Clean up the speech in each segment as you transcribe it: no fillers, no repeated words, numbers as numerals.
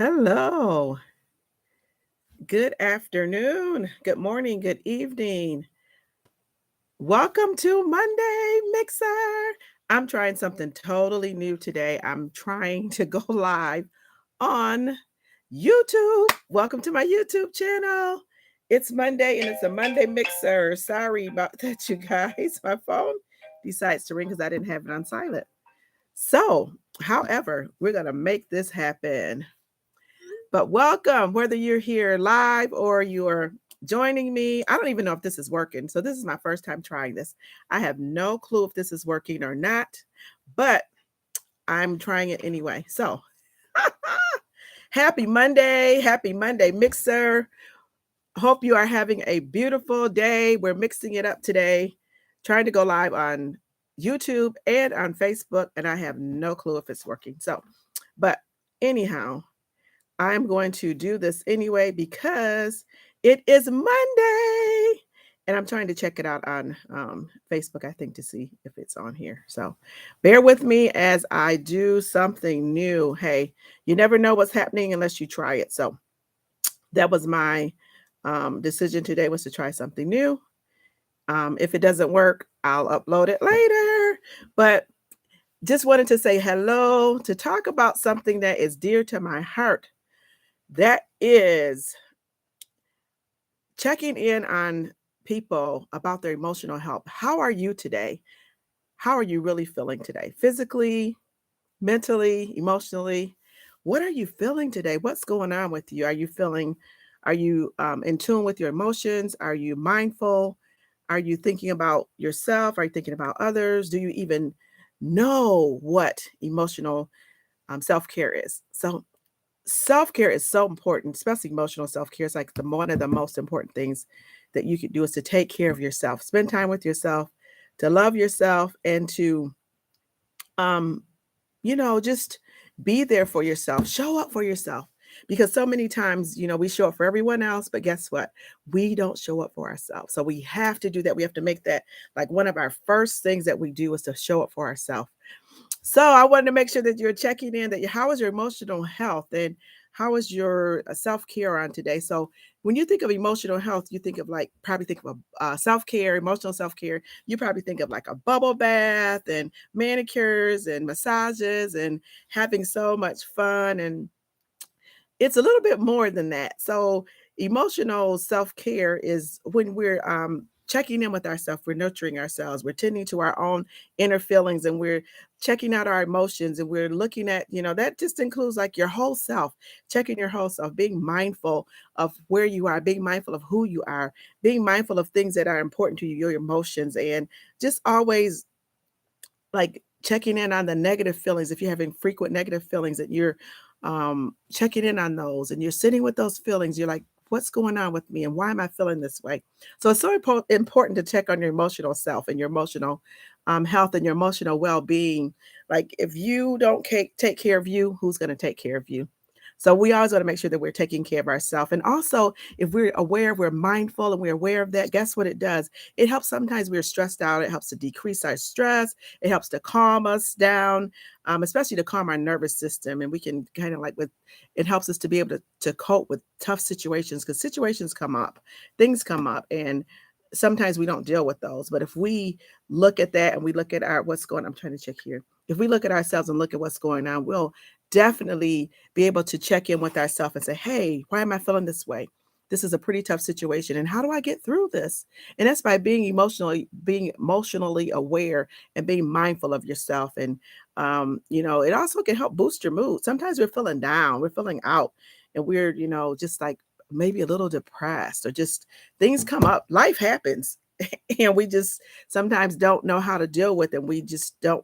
Hello. Good afternoon. Good morning. Good evening. Welcome to Monday Mixer. I'm trying something totally new today. I'm trying to go live on YouTube. Welcome to my YouTube channel. It's Monday and it's a Monday Mixer. Sorry about that, you guys. My phone decides to ring because I didn't have it on silent. So, however, we're going to make this happen. But welcome, whether you're here live or you're joining me. I don't even know if this is working. So, this is my first time trying this. I have no clue if this is working or not, but I'm trying it anyway. So, happy Monday. Happy Monday, Mixer. Hope you are having a beautiful day. We're mixing it up today, trying to go live on YouTube and on Facebook, and I have no clue if it's working. So, but anyhow, I'm going to do this anyway because it is Monday and I'm trying to check it out on Facebook, I think, to see if it's on here. So bear with me as I do something new. Hey, you never know what's happening unless you try it. So that was my decision today, was to try something new. If it doesn't work, I'll upload it later. But just wanted to say hello, to talk about something that is dear to my heart. That is checking in on people about their emotional health. How are you today? How are you really feeling today? Physically, mentally, emotionally? What are you feeling today? What's going on with you? Are you in tune with your emotions? Are you mindful? Are you thinking about yourself? Are you thinking about others? Do you even know what emotional self-care is? So self-care is so important, especially emotional self-care. It's like one of the most important things that you could do is to take care of yourself, spend time with yourself, to love yourself, and to um just be there for yourself, show up for yourself. Because so many times, we show up for everyone else, but guess what? We don't show up for ourselves. So we have to do that. We have to make that like one of our first things that we do is to show up for ourselves. So I wanted to make sure that you're checking in, that how is your emotional health and how is your self-care on today? So when you think of emotional health, you think of probably think of self-care, emotional self-care. You probably think of like a bubble bath and manicures and massages and having so much fun. And it's a little bit more than that. So emotional self-care is when we're checking in with ourselves, we're nurturing ourselves, we're tending to our own inner feelings, and we're checking out our emotions, and we're looking at, that just includes like your whole self, checking your whole self, being mindful of where you are, being mindful of who you are, being mindful of things that are important to you, your emotions, and just always like checking in on the negative feelings. If you're having frequent negative feelings, that you're checking in on those and you're sitting with those feelings, you're like, what's going on with me and why am I feeling this way? So it's so important to check on your emotional self and your emotional health and your emotional well-being. Like if you don't take care of you, who's going to take care of you? So we always want to make sure that we're taking care of ourselves. And also, if we're aware, we're mindful and we're aware of that, guess what it does? It helps. Sometimes we're stressed out. It helps to decrease our stress. It helps to calm us down, especially to calm our nervous system. And we can kind of it helps us to be able to cope with tough situations, because situations come up, things come up, and sometimes we don't deal with those. But if we look at that and we look at what's going on, I'm trying to check here. If we look at ourselves and look at what's going on, we'll definitely be able to check in with ourselves and say, hey, why am I feeling this way? This is a pretty tough situation. And how do I get through this? And that's by being emotionally aware and being mindful of yourself. And, it also can help boost your mood. Sometimes we're feeling down, we're feeling out, and we're, just like maybe a little depressed, or just things come up, life happens. And we just sometimes don't know how to deal with it. We just don't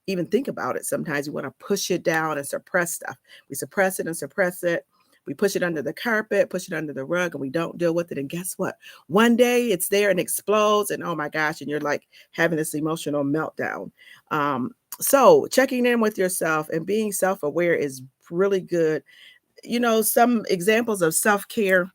even think about it. Sometimes we want to push it down and suppress stuff. We suppress it and suppress it. We push it under the carpet, push it under the rug, and we don't deal with it. And guess what? One day it's there and explodes, and oh my gosh, and you're like having this emotional meltdown. So checking in with yourself and being self-aware is really good. Some examples of self-care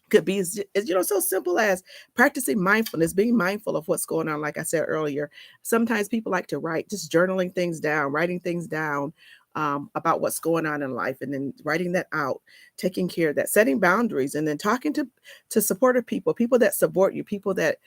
could be so simple as practicing mindfulness, being mindful of what's going on. Like I said earlier, sometimes people like to write, just journaling things down, writing things down, about what's going on in life, and then writing that out, taking care of that, setting boundaries, and then talking to supportive people, people that support you, people that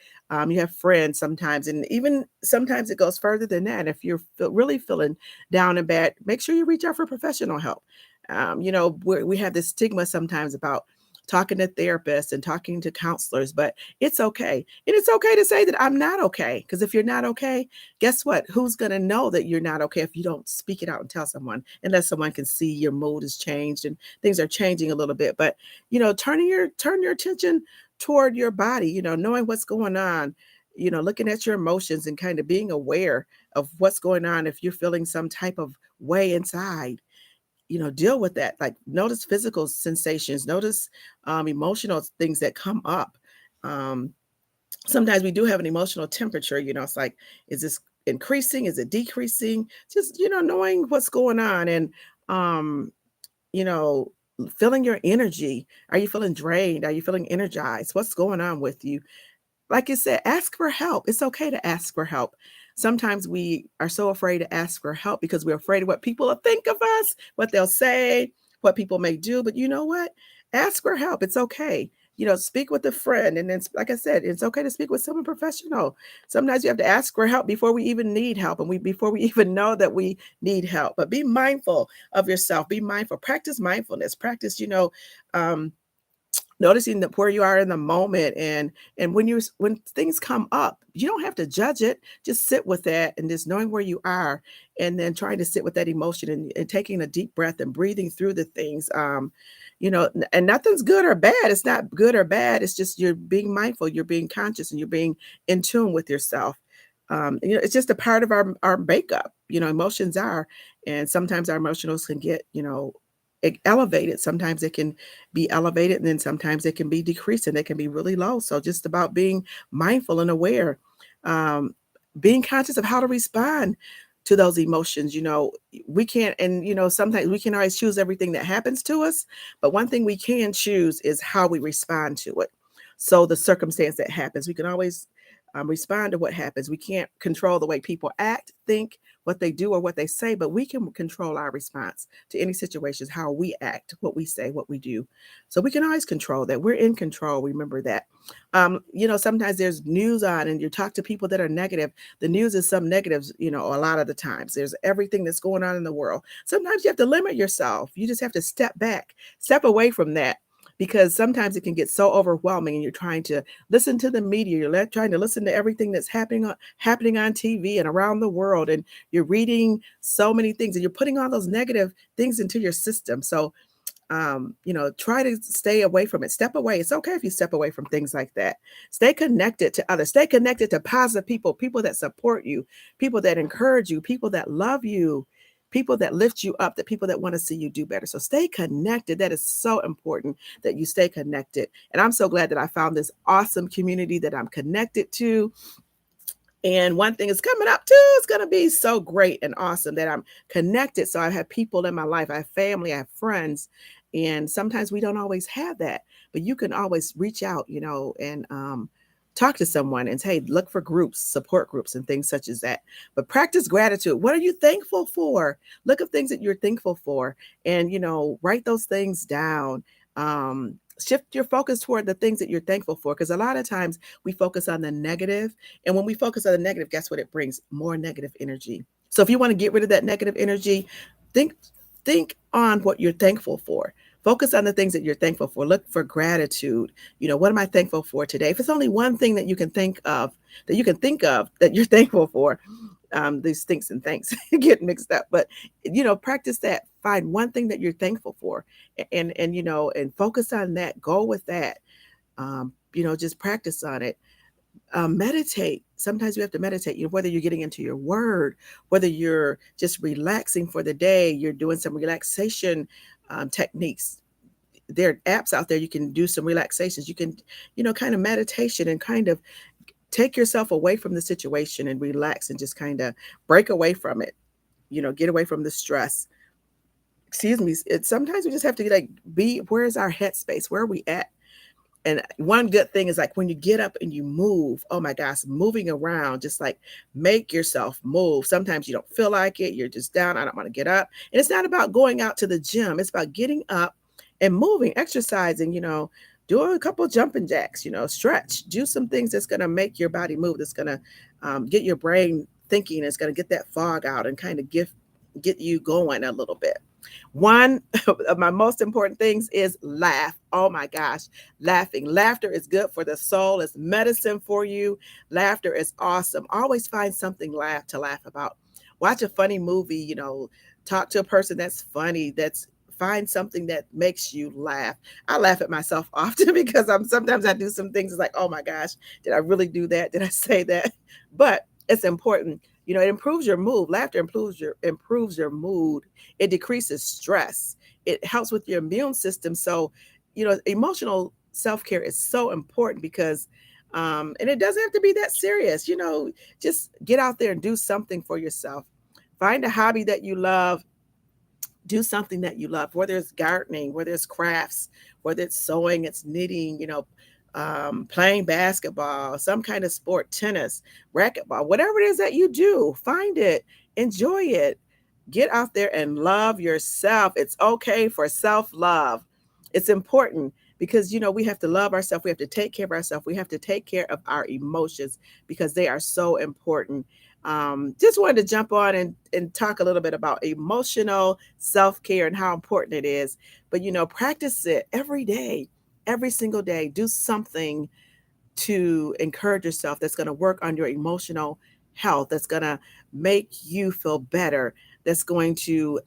you have friends sometimes, and even sometimes it goes further than that. If you're really feeling down and bad, make sure you reach out for professional help. We have this stigma sometimes about talking to therapists and talking to counselors, but it's okay. And it's okay to say that I'm not okay. Because if you're not okay, guess what? Who's going to know that you're not okay if you don't speak it out and tell someone, unless someone can see your mood has changed and things are changing a little bit. But, turn your attention toward your body, knowing what's going on, looking at your emotions and kind of being aware of what's going on. If you're feeling some type of way inside, deal with that. Like, notice physical sensations, notice emotional things that come up. Um, Sometimes we do have an emotional temperature. It's like, is this increasing? Is it decreasing? Just, knowing what's going on, and, um, you know, feeling your energy. Are you feeling drained? Are you feeling energized? What's going on with you? Like you said, ask for help. It's okay to ask for help. Sometimes we are so afraid to ask for help because we're afraid of what people will think of us, what they'll say, what people may do. But you know what? Ask for help. It's okay. Speak with a friend. And then, like I said, it's okay to speak with someone professional. Sometimes you have to ask for help before we even need help, and before we even know that we need help. But be mindful of yourself. Be mindful. Practice mindfulness. Practice, um, noticing that where you are in the moment, and when things come up, you don't have to judge it. Just sit with that, and just knowing where you are, and then trying to sit with that emotion, and taking a deep breath and breathing through the things. And nothing's good or bad. It's not good or bad. It's just you're being mindful, you're being conscious, and you're being in tune with yourself. It's just a part of our makeup. Emotions are, and sometimes our emotions can get, elevated. Sometimes it can be elevated, and then sometimes it can be decreased, and they can be really low. So just about being mindful and aware, um, being conscious of how to respond to those emotions. We can't, and sometimes we can always choose everything that happens to us, but one thing we can choose is how we respond to it. So the circumstance that happens, we can always respond to what happens. We can't control the way people act, think, what they do, or what they say, but we can control our response to any situations, how we act, what we say, what we do. So we can always control that. We're in control. Remember that. Sometimes there's news on, and you talk to people that are negative. The news is some negatives, a lot of the times. There's everything that's going on in the world. Sometimes you have to limit yourself. You just have to step back, step away from that. Because sometimes it can get so overwhelming, and you're trying to listen to the media, you're trying to listen to everything that's happening on TV and around the world, and you're reading so many things, and you're putting all those negative things into your system. So try to stay away from it. Step away. It's okay if you step away from things like that. Stay connected to others. Stay connected to positive people, people that support you, people that encourage you, people that love you, people that lift you up, the people that want to see you do better. So stay connected. That is so important, that you stay connected. And I'm so glad that I found this awesome community that I'm connected to. And one thing is coming up too. It's going to be so great and awesome that I'm connected. So I have people in my life, I have family, I have friends. And sometimes we don't always have that, but you can always reach out, and talk to someone and say, hey, look for groups, support groups, and things such as that. But practice gratitude. What are you thankful for? Look at things that you're thankful for, and, write those things down. Shift your focus toward the things that you're thankful for, because a lot of times we focus on the negative, and when we focus on the negative, guess what? It brings more negative energy. So if you want to get rid of that negative energy, think think on what you're thankful for. Focus on the things that you're thankful for. Look for gratitude. What am I thankful for today? If it's only one thing that you can think of, that you're thankful for, these things and thanks get mixed up. But practice that. Find one thing that you're thankful for, and focus on that. Go with that. Just practice on it. Meditate. Sometimes you have to meditate, whether you're getting into your word, whether you're just relaxing for the day, you're doing some relaxation techniques. There are apps out there, you can do some relaxations. You can, kind of meditation, and kind of take yourself away from the situation and relax, and just kind of break away from it, get away from the stress. Excuse me. Sometimes we just have to, like, be, where's our headspace? Where are we at? And one good thing is like when you get up and you move, oh my gosh, moving around, just like make yourself move. Sometimes you don't feel like it, you're just down, I don't want to get up. And it's not about going out to the gym, it's about getting up and moving, exercising, do a couple jumping jacks, stretch, do some things that's going to make your body move, that's going to get your brain thinking, it's going to get that fog out and kind of get you going a little bit. One of my most important things is laugh. Oh my gosh, laughing. Laughter is good for the soul, it's medicine for you. Laughter is awesome. Always find something to laugh about. Watch a funny movie, talk to a person that's funny, find something that makes you laugh. I laugh at myself often because sometimes I do some things it's like, oh my gosh, did I really do that? Did I say that? But it's important. It improves your mood. Laughter improves your mood. It decreases stress. It helps with your immune system. So, emotional self-care is so important because and it doesn't have to be that serious. Just get out there and do something for yourself. Find a hobby that you love, do something that you love, whether it's gardening, whether it's crafts, whether it's sewing, it's knitting, playing basketball, some kind of sport, tennis, racquetball, whatever it is that you do, find it, enjoy it, get out there and love yourself. It's okay for self love. It's important because, we have to love ourselves. We have to take care of ourselves. We have to take care of our emotions because they are so important. Just wanted to jump on and talk a little bit about emotional self care and how important it is. But, practice it every day, every single day. Do something to encourage yourself that's going to work on your emotional health, that's going to make you feel better, that's going to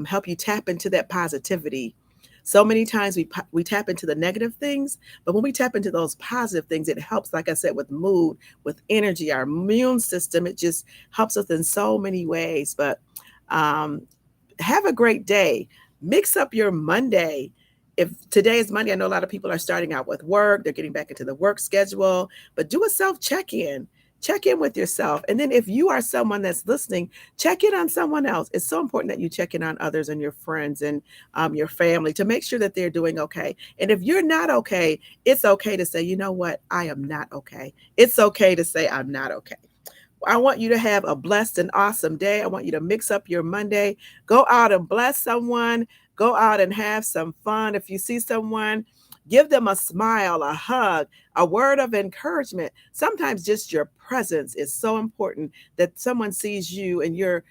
help you tap into that positivity. So many times we tap into the negative things, but when we tap into those positive things, it helps, like I said, with mood, with energy, our immune system. It just helps us in so many ways. But um, have a great day. Mix up your Monday. If today is Monday, I know a lot of people are starting out with work, they're getting back into the work schedule, but do a self check in. Check in with yourself. And then if you are someone that's listening, check in on someone else. It's so important that you check in on others and your friends and your family to make sure that they're doing okay. And if you're not okay, it's okay to say, you know what, I am not okay. It's okay to say, I'm not okay. I want you to have a blessed and awesome day. I want you to mix up your Monday. Go out and bless someone. Go out and have some fun. If you see someone, give them a smile, a hug, a word of encouragement. Sometimes just your presence is so important that someone sees you and your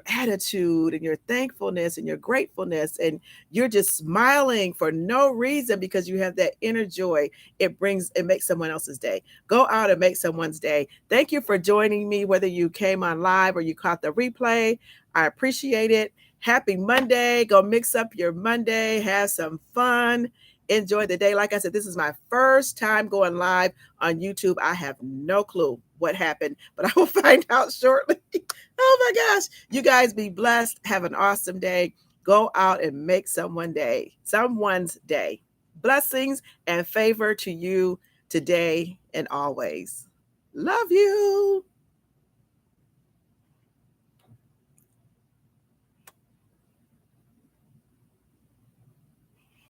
attitude and your thankfulness and your gratefulness and you're just smiling for no reason because you have that inner joy. It makes someone else's day. Go out and make someone's day. Thank you for joining me, whether you came on live or you caught the replay. I appreciate it. Happy Monday. Go mix up your Monday. Have some fun. Enjoy the day. Like I said, this is my first time going live on YouTube. I have no clue what happened, but I will find out shortly. Oh my gosh. You guys be blessed. Have an awesome day. Go out and make someone's day. Blessings and favor to you today and always. Love you.